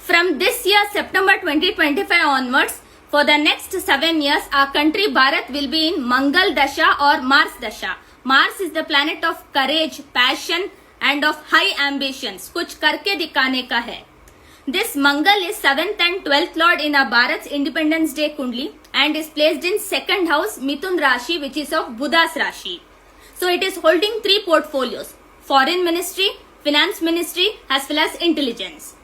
From this year, September 2025 onwards, for the next 7 years, our country Bharat will be in Mangal Dasha or Mars Dasha. Mars is the planet of courage, passion and of high ambitions. कुछ करके दिखाने का है. This Mangal is 7th and 12th lord in our Bharat's Independence Day Kundli and is placed in second house Mithun Rashi, which is of Buddha's Rashi. So it is holding 3 portfolios: Foreign Ministry, Finance Ministry as well as Intelligence.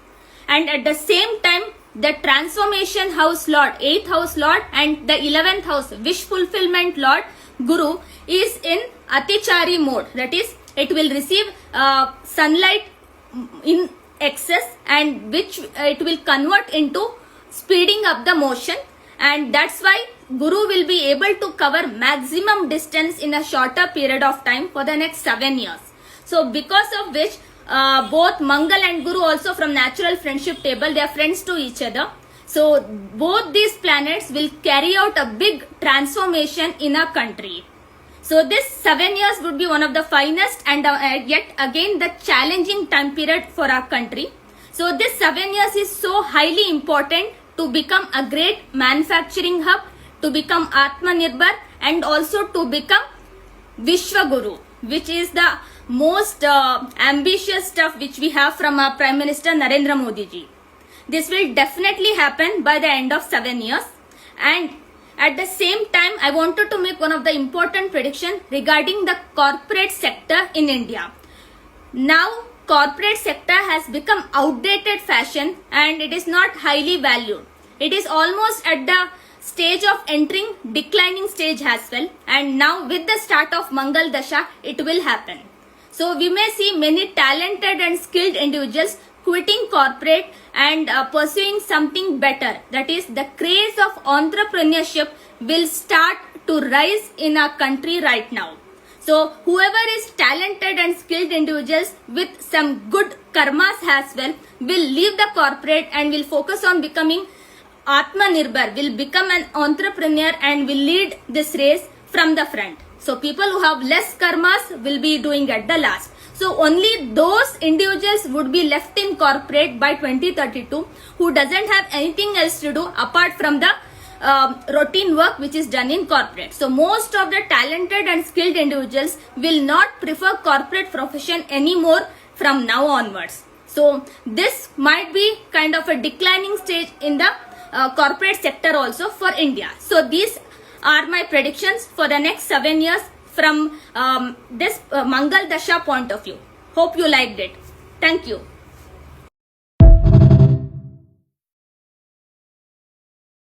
And at the same time, the Transformation House Lord, 8th House Lord and the 11th House Wish Fulfillment Lord Guru is in Atichari mode. That is, it will receive sunlight in excess and which it will convert into speeding up the motion, and that's why Guru will be able to cover maximum distance in a shorter period of time for the next 7 years. So because of which both Mangal and Guru also from natural friendship table, they are friends to each other. So both these planets will carry out a big transformation in a country. So this 7 years would be one of the finest and yet again the challenging time period for our country. So this 7 years is so highly important to become a great manufacturing hub, to become Atmanirbhar and also to become Vishwaguru, which is the most ambitious stuff which we have from our Prime Minister Narendra Modi ji. This will definitely happen by the end of 7 years. And at the same time, I wanted to make one of the important prediction regarding the corporate sector in India. Now, corporate sector has become outdated fashion and it is not highly valued. It is almost at the stage of entering declining stage as well. And now with the start of Mangal Dasha, it will happen. So we may see many talented and skilled individuals quitting corporate and pursuing something better. That is, the craze of entrepreneurship will start to rise in our country right now. So whoever is talented and skilled individuals with some good karmas as well will leave the corporate and will focus on becoming Atmanirbhar, will become an entrepreneur and will lead this race from the front. So people who have less karmas will be doing at the last. So only those individuals would be left in corporate by 2032 who doesn't have anything else to do apart from the routine work which is done in corporate. So most of the talented and skilled individuals will not prefer corporate profession anymore from now onwards. So this might be kind of a declining stage in the corporate sector also for India. So these are my predictions for the next 7 years from this Mangal Dasha point of view. Hope you liked it. Thank you.